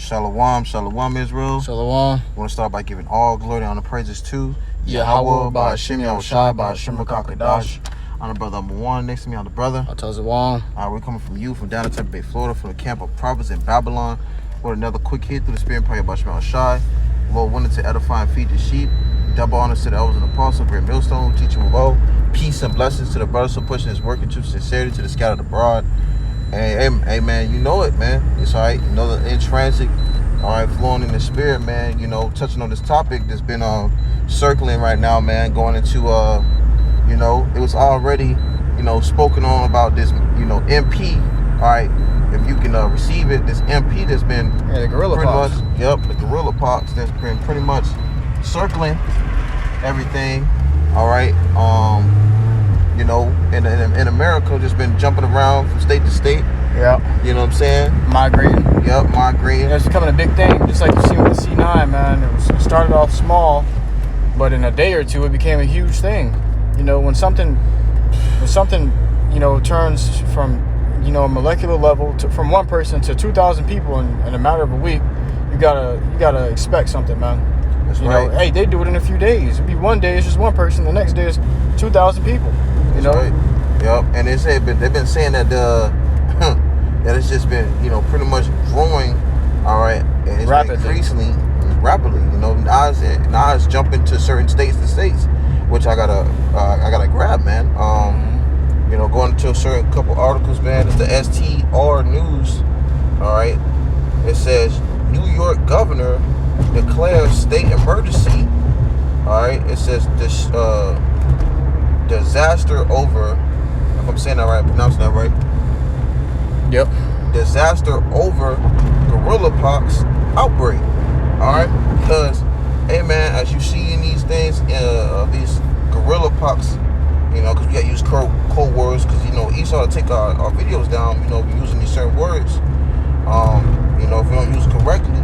Shalom, shalom, Israel. Shalom. I want to start by giving all glory and honor praises to YAHAWAH, BAHASHAM, YAHAWASHI, BAHASHAM, QADASH. I'm the brother number one. Next to me, I'm the brother. Shalom. We're coming from you, from down in Tampa Bay, Florida, from the camp of prophets in Babylon, with another quick hit through the spirit and prayer by YAHAWASHI. Lord wanted to edify and feed the sheep. Double honors to the elders and apostles, great millstone, teaching with all. Peace and blessings to the brothers who pushing his work into sincerity to the scattered abroad. Hey, man, you know it, man. It's all right. You know the in transit, all right, flowing in the spirit, man. You know, touching on this topic that's been circling right now, man. Going into you know, it was already, you know, spoken on about this, you know, MP. All right, if you can receive it, this MP that's been the gorilla pretty pox. much, yep, the gorilla pox that's been pretty much circling everything. All right, you know, in America, just been jumping around from state to state. Yeah. You know what I'm saying? Migrating. Yep, migrating. It's becoming a big thing, just like you see with the C9, man. It started off small, but in a day or two, it became a huge thing. You know, when something, you know, turns from, you know, a molecular level from one person to 2,000 people in a matter of a week, you gotta expect something, man. That's you right. know, hey, they do it in a few days. It'd be one day, it's just one person. The next day is 2,000 people. You know? Right. Yep. And they've been saying that that it's just been, you know, pretty much growing. All right, and it's been increasingly rapidly. You know, now it's jumping to certain states, which I gotta grab, man. You know, going to a certain couple articles, man. It's the STR News. All right, it says New York governor declares state emergency. All right, it says this disaster over. If I'm saying that right, pronouncing that right. Yep. Disaster over gorilla pox outbreak. All right, because hey, man, as you see in these things, these gorilla pox, you know, because we gotta use code words, because you know Esau to take our videos down. You know, we're using these certain words. You know, if we don't use correctly.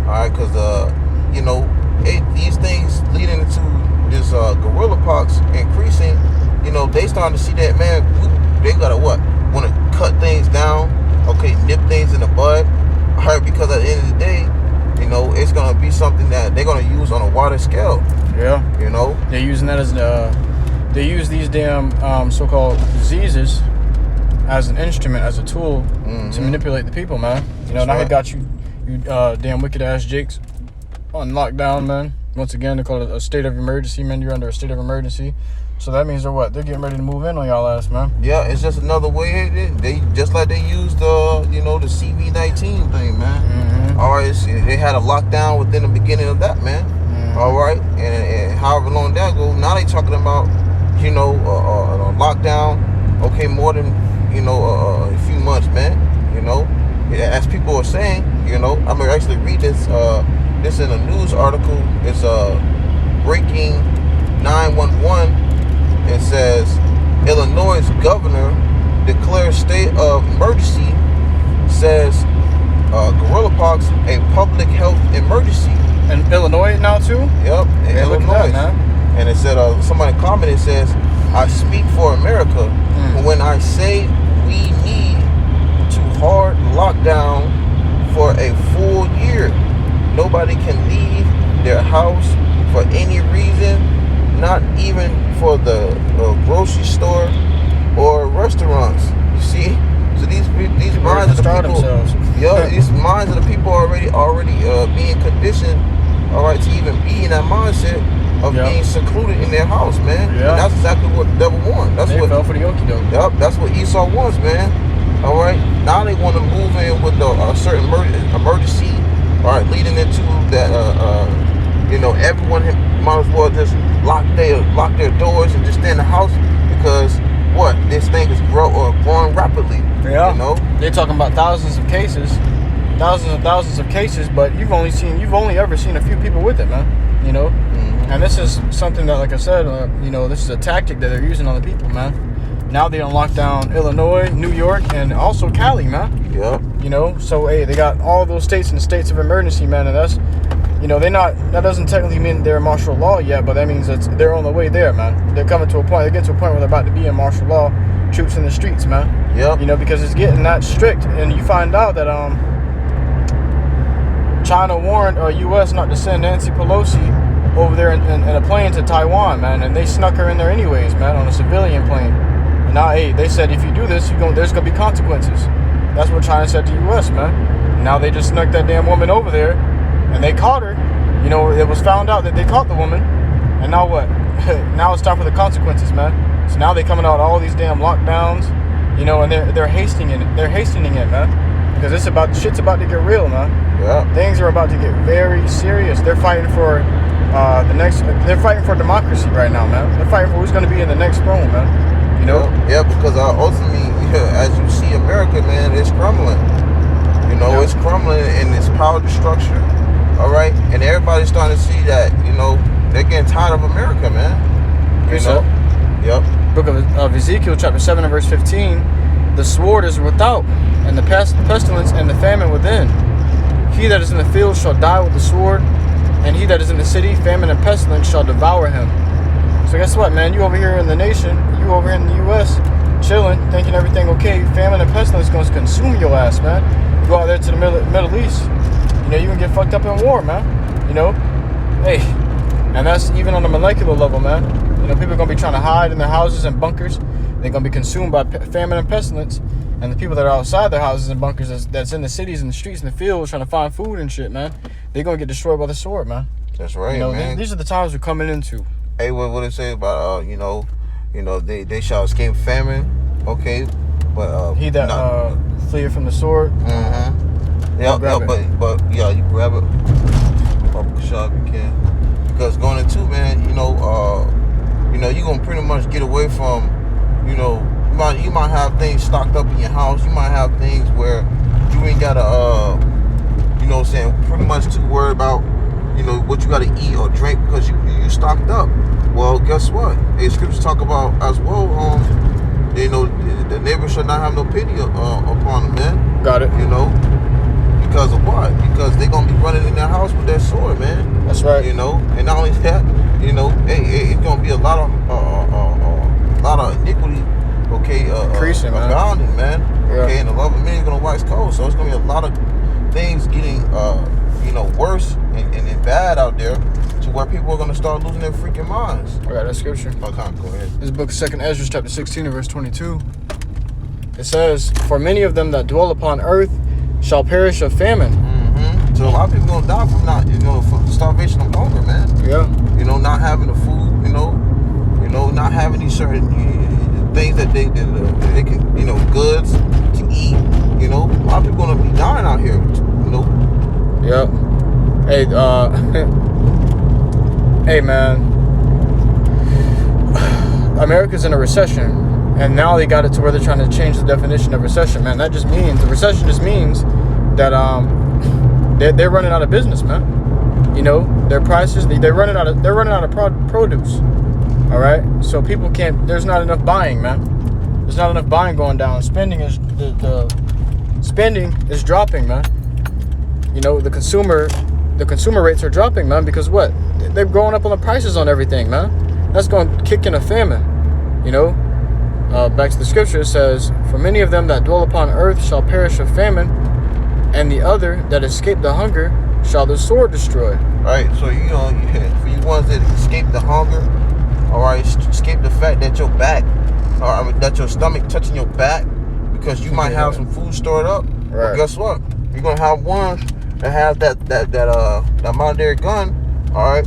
All right, because you know, these things leading into this gorilla pox increasing. You know, they starting to see that, man. They gotta want to cut things down, okay, nip things in the bud. All right, because at the end of the day, you know, it's gonna be something that they're gonna use on a wider scale. Yeah. You know, they're using that as they use these damn so-called diseases as an instrument, as a tool to manipulate the people, man. You know, now they got you damn wicked ass Jakes on lockdown, man. Once again, they call it a state of emergency, man. You're under a state of emergency. So that means they're getting ready to move in on y'all ass, man. Yeah, it's just another way. They just like they used you know, the CV-19 thing, man. All right, they had a lockdown within the beginning of that, man. All right, and however long that goes, now they talking about, you know, a lockdown. Okay, more than, you know, a few months, man. You know, as people are saying, you know, I'm gonna actually read this. This in a news article. It's breaking 911. It says Illinois' governor declares state of emergency. Says gorilla pox a public health emergency. In Illinois now too? Yep, in Illinois. Look at that, man. And it said somebody commented, says, "I speak for America when I say we need to hard lockdown for a full year. Nobody can leave their house for any reason, not even for the grocery store or restaurants." You see, so these minds of the people, yeah, these minds of the people already being conditioned, all right, to even be in that mindset of being secluded in their house, man. Yeah. And that's exactly what the devil wants. That's what fell for the okie doke. Yep, that's what Esau wants, man. All right, now they want to move in with a certain emergency. All right, leading into that, you know, everyone might as well just lock their doors and just stay in the house, because what, this thing is growing rapidly. Yeah, you know, they're talking about thousands and thousands of cases, but you've only ever seen a few people with it, man. You know, and this is something that, like I said, you know, this is a tactic that they're using on the people, man. Now they don't lock down Illinois, New York, and also Cali, man. Yep. You know, so hey, they got all those states in states of emergency, man, and that's, you know, that doesn't technically mean they're martial law yet, but that means they're on the way there, man. They're getting to a point where they're about to be in martial law, troops in the streets, man. Yep. You know, because it's getting that strict, and you find out that China warned U.S. not to send Nancy Pelosi over there in a plane to Taiwan, man, and they snuck her in there anyways, man, on a civilian plane. And now, hey, they said if you do this, there's gonna be consequences. That's what China said to U.S., man. And now they just snuck that damn woman over there, and they caught her. You know, it was found out that they caught the woman, and now what? Now it's time for the consequences, man. So now they're coming out all these damn lockdowns, you know, and they're hastening it. They're hastening it, man, because shit's about to get real, man. Yeah. Things are about to get very serious. They're fighting for They're fighting for democracy right now, man. They're fighting for who's going to be in the next throne, man. You know? Yeah, because ultimately, as you see, America, man, it's crumbling. You know, it's crumbling in its power structure. All right, and everybody's starting to see that. You know, they're getting tired of America, man. You know? Yep. Book of Ezekiel, chapter 7 and verse 15. The sword is without, and the pestilence and the famine within. He that is in the field shall die with the sword, and he that is in the city, famine and pestilence shall devour him. So guess what, man? You over here in the nation, you over here in the U.S., chilling, thinking everything okay. Famine and pestilence going to consume your ass, man. You go out there to the Middle East, you know, you can get fucked up in war, man. You know? Hey. And that's even on a molecular level, man. You know, people are going to be trying to hide in their houses and bunkers. They're going to be consumed by famine and pestilence. And the people that are outside their houses and bunkers, that's in the cities and the streets and the fields trying to find food and shit, man, they're going to get destroyed by the sword, man. That's right, you know, man. These are the times we're coming into. Hey, what it say about, they shall escape famine, okay? But, he that fleeth from the sword. Mm-hmm. Yeah, but you grab it. Shop you can. Because going into, man, you're going to pretty much get away from, you might have things stocked up in your house. You might have things where you ain't got to, pretty much too worried about, what you got to eat or drink because you stocked up. Well, guess what? The scriptures talk about as well, the neighbor shall not have no pity upon them, man. Got it. Because of what? Because they're going to be running in their house with their sword, man. That's right. And not only that, it's going to be a lot of iniquity, okay, increasing, abounding, man. Yeah. Okay, and the love of many is going to wax cold. So it's going to be a lot of things getting, worse and bad out there to where people are going to start losing their freaking minds. I got that scripture. Okay, go ahead. This book, 2nd Ezra, chapter 16 and verse 22. It says, for many of them that dwell upon earth shall perish of famine. Mm-hmm. So a lot of people going to die from from starvation of hunger, man. Yeah. Not having the food, not having these certain things that they can, goods to eat. A lot of people going to be dying out here, Yeah. Hey, hey, man. America's in a recession, and now they got it to where they're trying to change the definition of recession, man. That just means recession just means that they're running out of business, man. Their prices they're running out of produce. All right, so people can't. There's not enough buying, man. There's not enough buying going down. Spending is the spending is dropping, man. The consumer rates are dropping, man, because what? They're going up on the prices on everything, man. That's going to kick in a famine. Back to the scripture, it says, for many of them that dwell upon earth shall perish of famine, and the other that escape the hunger shall the sword destroy. Right, so for you ones that escape the hunger, all right, escape the fact that your back, or that your stomach touching your back, because you might have some food stored up. Right. But guess what? You're gonna have one that has that modern gun. All right,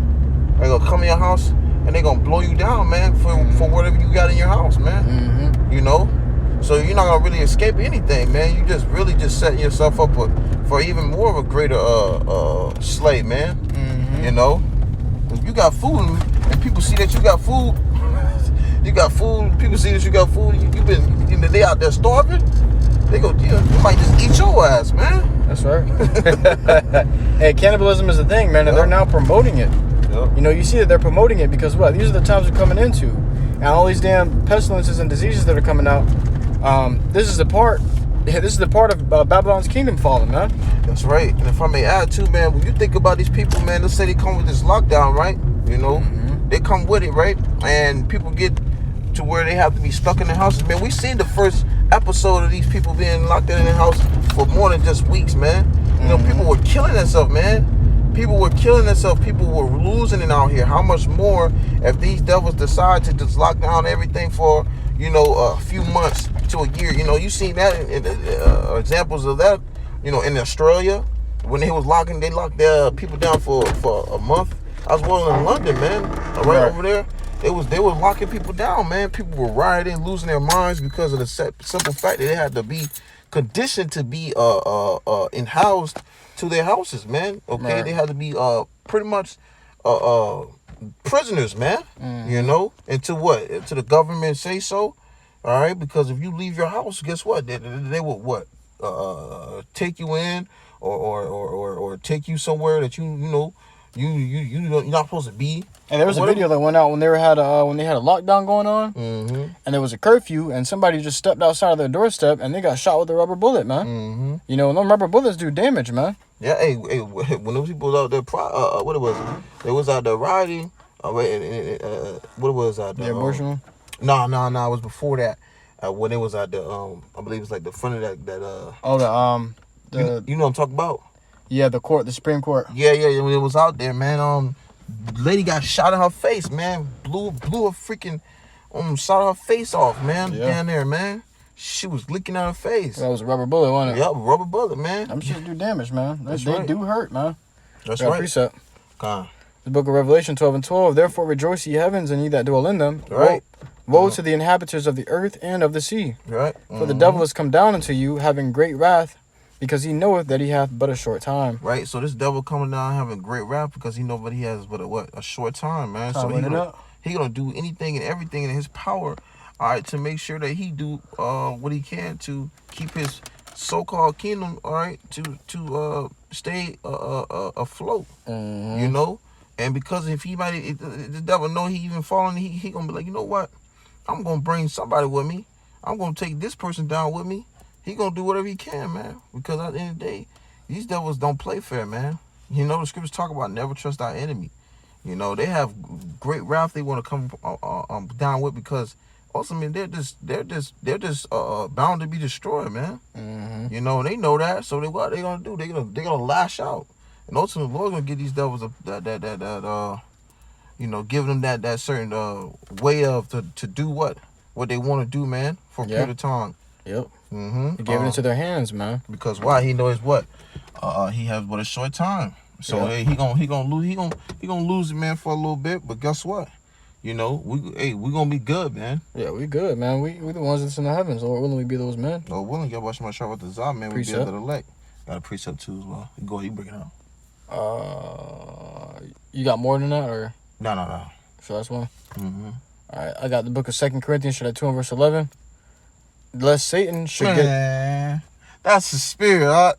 they're gonna come in your house and they're gonna blow you down, man, for whatever you got in your house, man. Mm-hmm. So you're not gonna really escape anything, man. You just really setting yourself up for even more of a greater slave, man. Mm-hmm. If you got food and people see that you got food, people see that you got food, you've been they out there starving, they go, you might just eat your ass, man. That's right. Hey, cannibalism is a thing, man, and they're now promoting it. Yep. You see that they're promoting it because what? These are the times we're coming into, and all these damn pestilences and diseases that are coming out. This is the part of Babylon's kingdom falling, man. That's right. And if I may add too, man, when you think about these people, man, let's say they come with this lockdown, right? They come with it, right? And people get to where they have to be stuck in their houses, man. We seen the first episode of these people being locked in their house for more than just weeks, man. You know, people were killing themselves, man. People were killing themselves. People were losing it out here. How much more if these devils decide to just lock down everything for, you know, a few months to a year? You know, you seen that in examples of that, you know, in Australia when they locked their people down for a month. I was in London, man, right over there. They were locking people down, man. People were rioting, losing their minds because of the simple fact that they had to be conditioned to be in-housed to their houses, man. Okay, right. They had to be pretty much prisoners, man. You know, until what? Until the government say so. All right, because if you leave your house, guess what? They will take you in or take you somewhere that you know. You're not supposed to be. And there was a video that went out when they had a lockdown going on, and there was a curfew, and somebody just stepped outside of their doorstep, and they got shot with a rubber bullet, man. You know, them rubber bullets do damage, man. Yeah, hey, when those people was out there, what it was? They was out there riding. What it was out there? The abortion? No, it was before that. When it was at the I believe it's like the front of that. You know what I'm talking about? Yeah, the Supreme Court. Yeah. When it was out there, man, lady got shot in her face, man. Blew a freaking shot her face off, man. Yeah. Down there, man. She was licking out her face. That was a rubber bullet, wasn't it? Yep, rubber bullet, man. Them shit do damage, man. They do hurt, man. That's right. Precept. The book of Revelation 12:12. Therefore rejoice, ye heavens, and ye that dwell in them. Right. Woe to the inhabitants of the earth and of the sea. Right. For the devil is come down unto you, having great wrath, because he knoweth that he hath but a short time. Right. So this devil coming down having great wrath because he knows that he has but a short time, man. So he gonna do anything and everything in his power, all right, to make sure that he do what he can to keep his so-called kingdom, all right, to stay afloat. You know. And because if the devil know he even falling, he gonna be like, you know what? I'm gonna bring somebody with me. I'm gonna take this person down with me. He gonna do whatever he can, man. Because at the end of the day, these devils don't play fair, man. You know, the scriptures talk about never trust our enemy. You know, they have great wrath they want to come down with because ultimately they're just bound to be destroyed, man. You know, they know that. So what they gonna do? They're gonna lash out. And ultimately, the Lord's gonna give these devils you know, giving them that certain way of to do what they want to do, man, for a period of time. Yep. He gave it into their hands, man. Because why? He knows what he has but a short time. So hey, he gonna lose it, man, for a little bit. But guess what? You know, we gonna be good, man. Yeah, we good, man. We the ones that's in the heavens. Lord willing, we be those men. Lord willing, y'all watch my shot with the Zah, man. We be under the elect. Got a precept too as well. Go ahead, you bring it out. You got more than that, or? No. So that's one. All right, I got the book of 2 Corinthians, 2 and verse 11. Lest Satan should get. That's the spirit,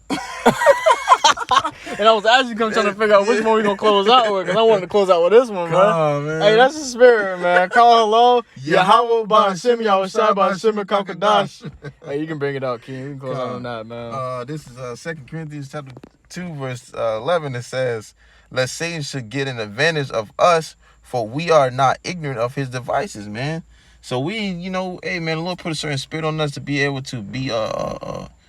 And I was actually trying to figure out which one we gonna close out with, because I wanted to close out with this one, man. Hey, that's the spirit, man. Call hello. Yahawah, BAHASHAM, YAHAWASHI, BAHASHAM, QADASH. Hey, you can bring it out, King. We can close out on that, man. This is 2 Corinthians chapter 2, verse 11. It says, lest Satan should get an advantage of us, for we are not ignorant of his devices, man. So we, you know, hey, man, the Lord put a certain spirit on us to be able to be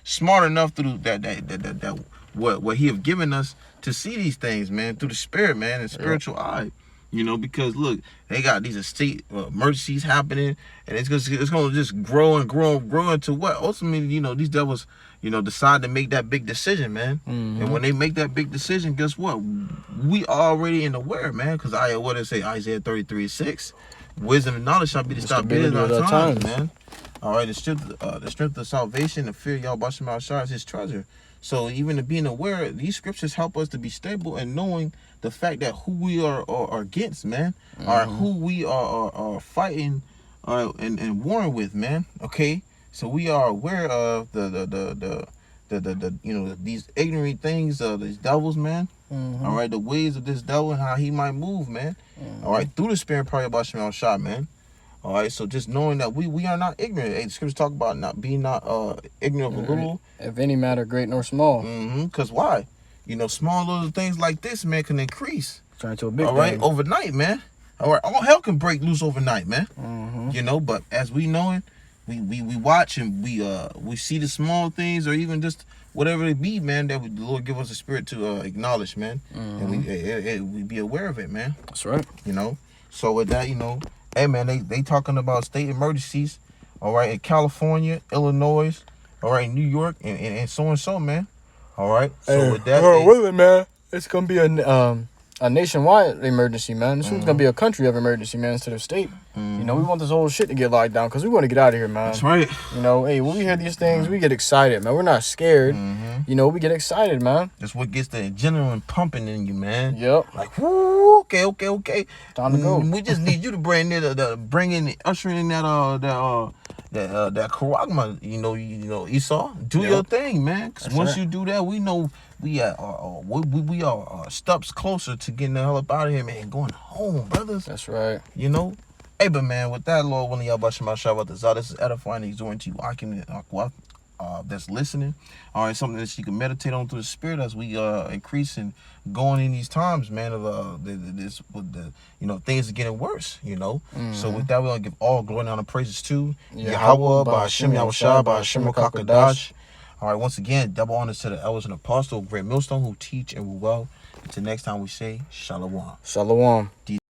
smart enough through that what he have given us to see these things, man, through the spirit, man, and spiritual eye. You know, because look, they got these estate emergencies happening, and it's gonna just grow into what ultimately, you know, these devils, you know, decide to make that big decision, man. And when they make that big decision, guess what? We already in the word, man. Because what did it say? Isaiah 33:6. Wisdom and knowledge shall be the stability of our times, man. All right, the strength of salvation, the fear of YAHWASHI is his treasure. So even to being aware, these scriptures help us to be stable and knowing the fact that who we are against, man, or who we are fighting and warring with, man. Okay, so we are aware of the you know, these ignorant things of these devils, man. All right, the ways of this devil and how he might move, man. All right, through the spirit part of YAHWASHI, man. All right, so just knowing that we are not ignorant. Hey, the scriptures talk about not ignorant of a little. If any matter, great nor small. Because why? You know, small little things like this, man, can increase. Turn to a big all right, thing. Overnight, man. All right, all hell can break loose overnight, man. You know, but as we know it, we watch and we see the small things, or even just whatever it be, man, that the Lord give us a spirit to acknowledge, man. And we be aware of it, man. That's right. You know, so with that, you know, hey, man, they talking about state emergencies, all right, in California, Illinois, all right, New York, and so, man. All right. So with that, man, it's gonna be a nationwide emergency, man. This one's gonna be a country of emergency, man, instead of state. You know, we want this whole shit to get locked down because we want to get out of here, man. That's right. You know, hey, when we hear these things, we get excited, man. We're not scared. You know, we get excited, man. That's what gets the adrenaline pumping in you, man. Yep. Like, whoo, okay. Time to go. We just need you to bring in, ushering in that charagma, you know, Esau. Do your thing, man. Because once you do that, we know we are steps closer to getting the hell up out of here, man. Going home, brothers. That's right. You know? Hey, but man, with that, Lord, when YAHAWASHI, this is edifying and exhorting to you, that's listening. All right, something that you can meditate on through the Spirit as we increase and going in these times, man. Of things are getting worse. You know. So with that, we're gonna give all glory and honor, praises to Yahawah, BAHASHAM, YAHAWASHI, BAHASHAM, QADASH. All right, once again, double honors to the elders and apostles, great millstone who teach and will well. Until next time, we say Shalom. Shalom.